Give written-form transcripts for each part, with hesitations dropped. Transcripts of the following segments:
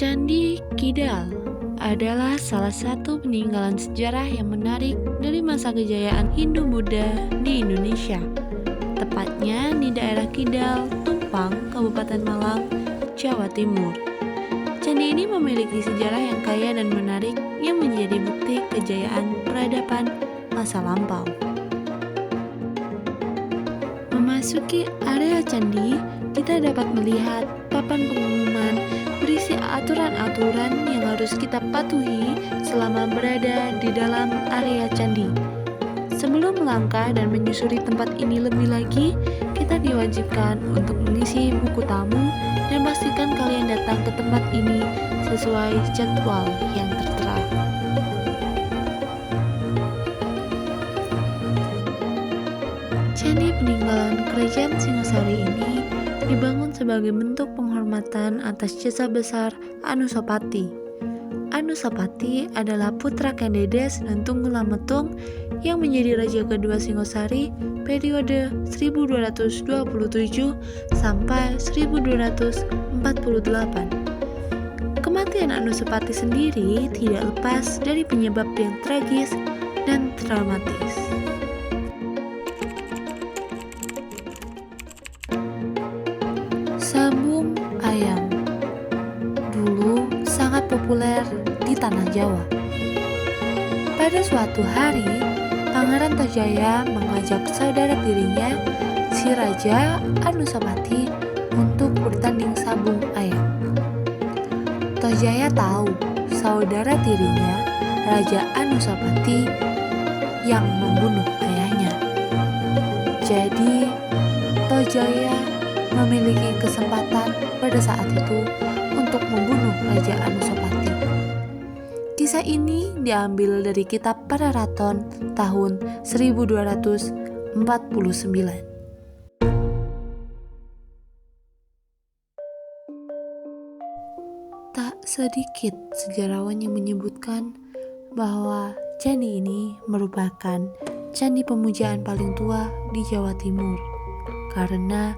Candi Kidal adalah salah satu peninggalan sejarah yang menarik dari masa kejayaan Hindu-Buddha di Indonesia, tepatnya di daerah Kidal, Tumpang, Kabupaten Malang, Jawa Timur. Candi ini memiliki sejarah yang kaya dan menarik yang menjadi bukti kejayaan peradaban masa lampau. Memasuki area candi, kita dapat melihat papan pengumuman berisi aturan-aturan yang harus kita patuhi selama berada di dalam area candi. Sebelum melangkah dan menyusuri tempat ini lebih lagi, kita diwajibkan untuk mengisi buku tamu dan pastikan kalian datang ke tempat ini sesuai jadwal yang tertera. Candi peninggalan Kerajaan Singosari ini dibangun sebagai bentuk penghormatan atas jasa besar Anusapati. Anusapati adalah putra Kendedes dan Tunggul-Lametung yang menjadi raja kedua Singosari periode 1227 sampai 1248. Kematian Anusapati sendiri tidak lepas dari penyebab yang tragis dan traumatis. Sabung ayam dulu sangat populer di tanah Jawa. Pada suatu hari, Pangeran Tojaya mengajak saudara tirinya, si Raja Anusapati, untuk bertanding sabung ayam. Tojaya tahu saudara tirinya, Raja Anusapati, yang membunuh ayahnya. Jadi, Tojaya memiliki kesempatan pada saat itu untuk membunuh Raja Anusapati. Kisah ini diambil dari kitab Pararaton tahun 1249. Tak sedikit sejarawan yang menyebutkan bahwa candi ini merupakan candi pemujaan paling tua di Jawa Timur, karena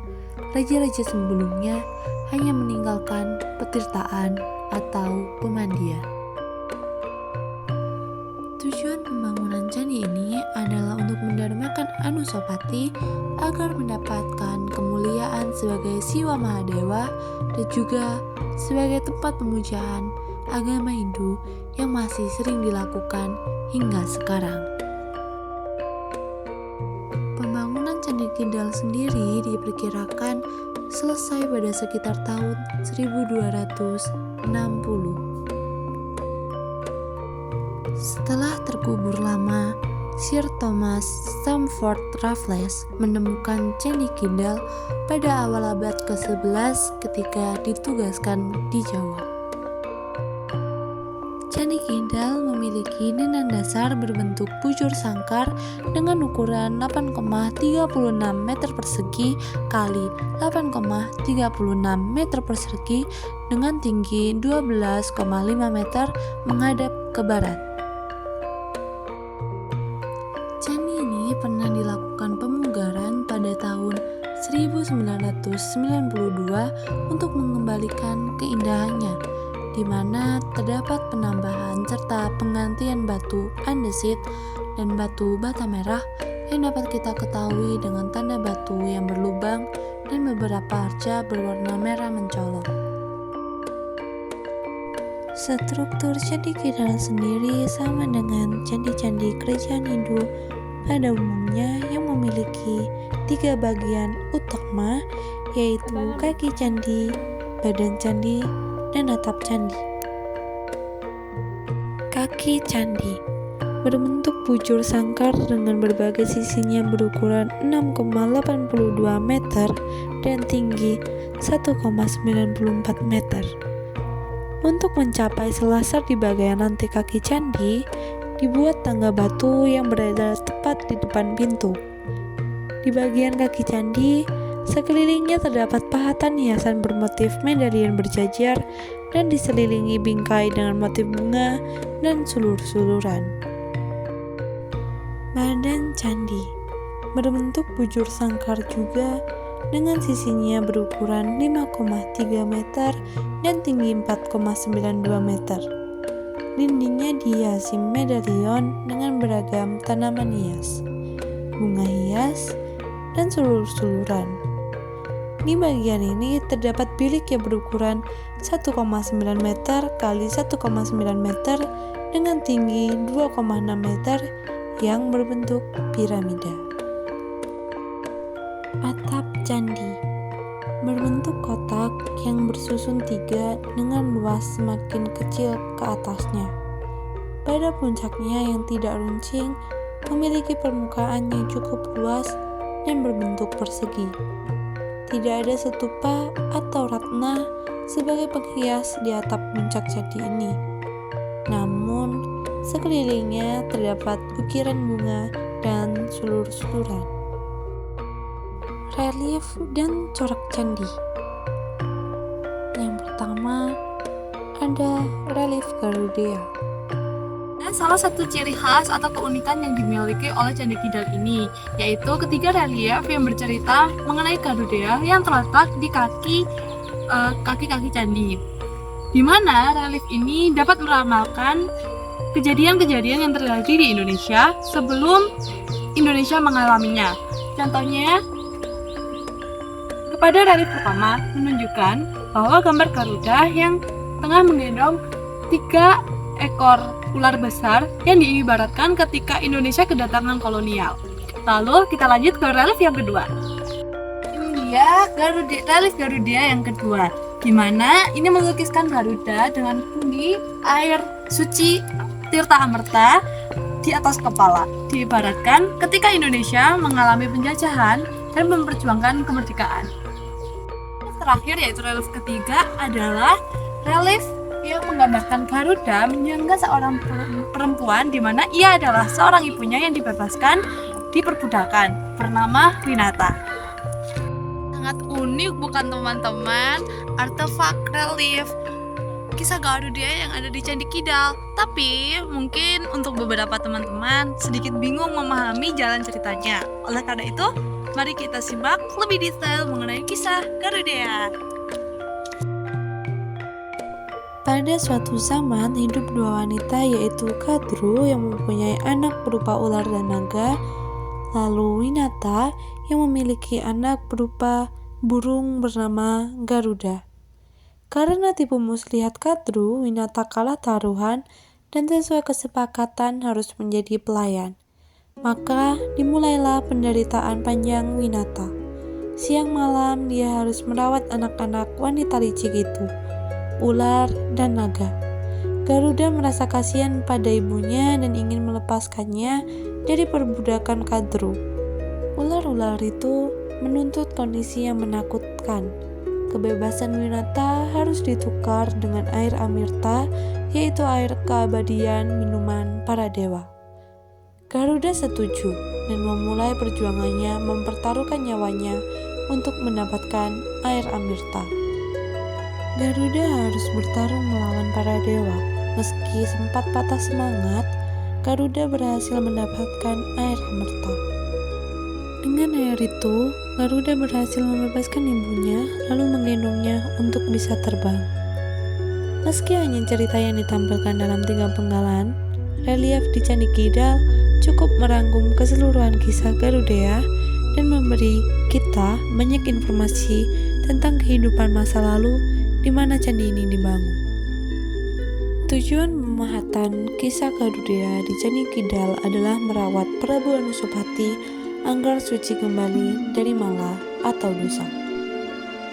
raja-raja sebelumnya hanya meninggalkan petirtaan atau pemandian. Tujuan pembangunan candi ini adalah untuk mendharmakan Anusapati agar mendapatkan kemuliaan sebagai Siwa Mahadewa dan juga sebagai tempat pemujaan agama Hindu yang masih sering dilakukan hingga sekarang. Pembangunan Candi Kidal sendiri diperkirakan selesai pada sekitar tahun 1260. Setelah terkubur lama, Sir Thomas Stamford Raffles menemukan Candi Kidal pada awal abad ke-11 ketika ditugaskan di Jawa. Candi Kidal memiliki dinding dasar berbentuk bujur sangkar dengan ukuran 8,36 meter persegi kali 8,36 meter persegi dengan tinggi 12,5 meter menghadap ke barat. Candi ini pernah dilakukan pemugaran pada tahun 1992 untuk mengembalikan keindahannya, di mana terdapat penambahan serta penggantian batu andesit dan batu bata merah yang dapat kita ketahui dengan tanda batu yang berlubang dan beberapa arca berwarna merah mencolok. Struktur Candi Kidal sendiri sama dengan candi-candi kerajaan Hindu pada umumnya yang memiliki 3 bagian utama, yaitu kaki candi, badan candi, dan atap candi. Kaki candi berbentuk bujur sangkar dengan berbagai sisinya berukuran 6,82 meter dan tinggi 1,94 meter. Untuk mencapai selasar di bagian lantai kaki candi, dibuat tangga batu yang berada tepat di depan pintu. Di bagian kaki candi, sekelilingnya terdapat pahatan hiasan bermotif medalion berjajar dan diselilingi bingkai dengan motif bunga dan sulur-suluran. Badan candi berbentuk bujur sangkar juga dengan sisinya berukuran 5,3 meter dan tinggi 4,92 meter. Dindingnya dihiasi medalion dengan beragam tanaman hias, bunga hias, dan sulur-suluran. Di bagian ini terdapat bilik yang berukuran 1,9 meter kali 1,9 meter dengan tinggi 2,6 meter yang berbentuk piramida. Atap candi berbentuk kotak yang bersusun 3 dengan luas semakin kecil ke atasnya. Pada puncaknya yang tidak runcing memiliki permukaan yang cukup luas dan berbentuk persegi. Tidak ada stupa atau ratna sebagai penghias di atap puncak candi ini. Namun, sekelilingnya terdapat ukiran bunga dan sulur-suluran. Relief dan corak candi. Yang pertama, ada relief Garuda. Salah satu ciri khas atau keunikan yang dimiliki oleh Candi Kidal ini yaitu ketiga relief yang bercerita mengenai Garuda yang terletak di kaki-kaki candi, di mana relief ini dapat meramalkan kejadian-kejadian yang terjadi di Indonesia sebelum Indonesia mengalaminya. Contohnya, pada relief pertama menunjukkan bahwa gambar Garuda yang tengah menggendong 3 ekor ular besar yang diibaratkan ketika Indonesia kedatangan kolonial. Lalu kita lanjut ke relief yang kedua. Ini dia relief Garuda yang kedua, di mana ini melukiskan Garuda dengan pundi air suci Tirta Amerta di atas kepala. Diibaratkan ketika Indonesia mengalami penjajahan dan memperjuangkan kemerdekaan. Terakhir yaitu relief ketiga adalah relief yang menggambarkan Garuda menyangga seorang perempuan di mana ia adalah seorang ibunya yang dibebaskan di perbudakan bernama Winata. Sangat unik bukan teman-teman artefak relief kisah Garuda yang ada di Candi Kidal. Tapi mungkin untuk beberapa teman-teman sedikit bingung memahami jalan ceritanya. Oleh karena itu, mari kita simak lebih detail mengenai kisah Garuda. Pada suatu zaman hidup 2 wanita yaitu Kadru yang mempunyai anak berupa ular dan naga, lalu Winata yang memiliki anak berupa burung bernama Garuda. Karena tipu muslihat Kadru, Winata kalah taruhan dan sesuai kesepakatan harus menjadi pelayan. Maka dimulailah penderitaan panjang Winata. Siang malam dia harus merawat anak-anak wanita licik itu, ular dan naga. Garuda merasa kasihan pada ibunya dan ingin melepaskannya dari perbudakan Kadru. Ular-ular itu menuntut kondisi yang menakutkan. Kebebasan Winata harus ditukar dengan air Amirta, yaitu air keabadian minuman para dewa. Garuda setuju dan memulai perjuangannya mempertaruhkan nyawanya untuk mendapatkan air Amirta. Garuda harus bertarung melawan para dewa. Meski sempat patah semangat, Garuda berhasil mendapatkan air Amirta. Dengan air itu, Garuda berhasil membebaskan ibunya lalu menggendongnya untuk bisa terbang. Meski hanya cerita yang ditampilkan dalam 3 penggalan, relief di Candi Kidal cukup merangkum keseluruhan kisah Garuda dan memberi kita banyak informasi tentang kehidupan masa lalu di mana candi ini dibangun. Tujuan pemahatan kisah Garuda di Candi Kidal adalah merawat Prabu Anusapati agar suci kembali dari mala atau dosa.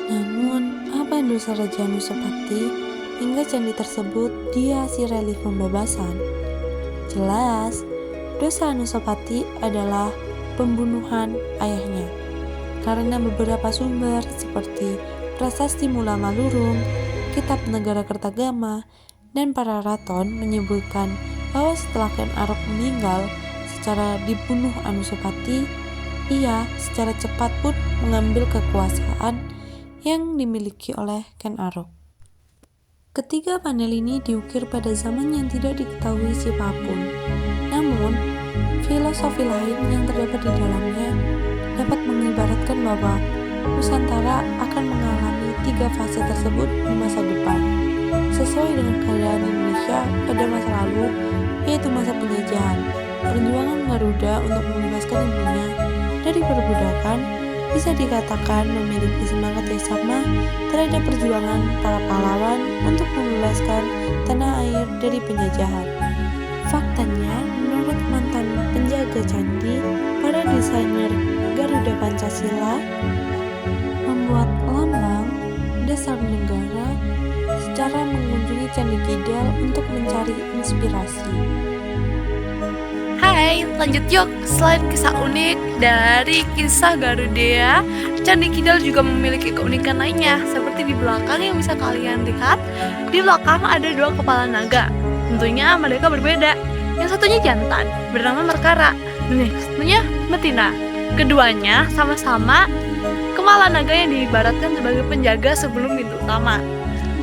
Namun, apa dosa Raja Anusapati hingga candi tersebut dihiasi relief pembebasan? Jelas, dosa Anusapati adalah pembunuhan ayahnya. Karena beberapa sumber seperti Prasasti Mula Malurung, Kitab Negara Kertagama, dan para raton menyebutkan bahwa setelah Ken Arok meninggal secara dibunuh Anusapati, ia secara cepat pun mengambil kekuasaan yang dimiliki oleh Ken Arok. Ketiga panel ini diukir pada zaman yang tidak diketahui siapapun. Namun, filosofi lain yang terdapat di dalamnya dapat mengibaratkan bahwa Nusantara akan mengalami 3 fase tersebut di masa depan, sesuai dengan keadaan Indonesia pada masa lalu, yaitu masa penjajahan. Perjuangan Garuda untuk membebaskan ibunya dari perbudakan bisa dikatakan memiliki semangat yang sama terhadap perjuangan para pahlawan untuk membebaskan tanah air dari penjajahan. Faktanya, menurut mantan penjaga candi, para desainer Garuda Pancasila membuat lambang dasar negara secara mengunjungi Candi Kidal untuk mencari inspirasi. Hai, lanjut yuk. Selain kisah unik dari kisah Garuda, Candi Kidal juga memiliki keunikan lainnya. Seperti di belakang yang bisa kalian lihat, di belakang ada 2 kepala naga. Tentunya mereka berbeda. Yang satunya jantan, bernama Merkara, dan yang satunya betina. Keduanya sama-sama kepala naga yang diibaratkan sebagai penjaga sebelum pintu utama.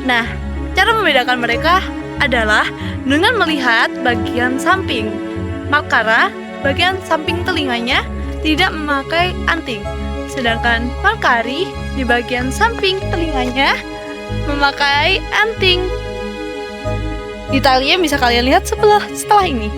Nah, cara membedakan mereka adalah dengan melihat bagian samping. Merkara, bagian samping telinganya tidak memakai anting, sedangkan Merkari di bagian samping telinganya memakai anting. Detailnya bisa kalian lihat setelah ini.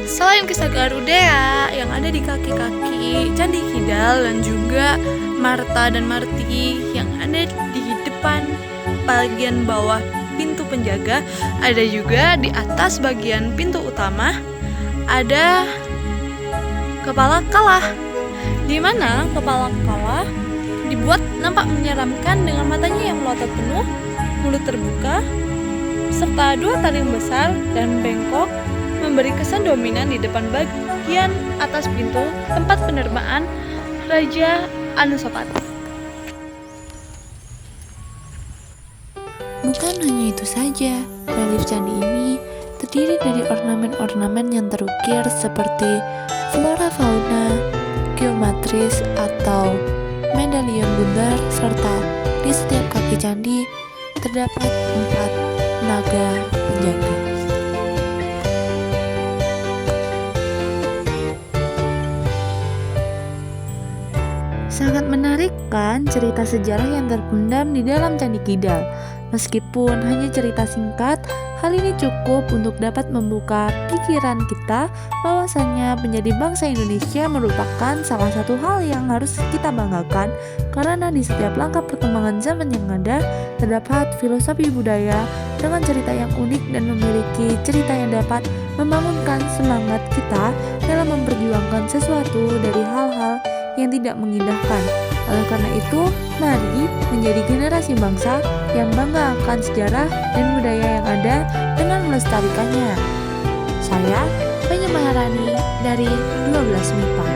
Selain kisah Garuda yang ada di kaki-kaki Candi Kidal dan juga Marta dan Marti yang ada di depan bagian bawah pintu penjaga, ada juga di atas bagian pintu utama ada kepala kala, di mana kepala kala dibuat nampak menyeramkan dengan matanya yang melotot penuh, mulut terbuka, serta 2 taring besar dan bengkok memberi kesan dominan di depan bagian atas pintu tempat penerimaan Raja Anusapati. Bukan hanya itu saja, relief candi ini terdiri dari ornamen-ornamen yang terukir seperti flora fauna, geometris atau medalion bundar, serta di setiap kaki candi terdapat 4 naga penjaga. Sangat menarik kan cerita sejarah yang terpendam di dalam Candi Kidal. Meskipun hanya cerita singkat, hal ini cukup untuk dapat membuka pikiran kita bahwasanya menjadi bangsa Indonesia merupakan salah satu hal yang harus kita banggakan, karena di setiap langkah perkembangan zaman yang ada terdapat filosofi budaya dengan cerita yang unik dan memiliki cerita yang dapat membangunkan semangat kita dalam memperjuangkan sesuatu dari hal-hal yang tidak mengindahkan. Oleh karena itu, mari menjadi generasi bangsa yang bangga akan sejarah dan budaya yang ada dengan melestarikannya. Saya Fenya Maharani dari 12 MIPA.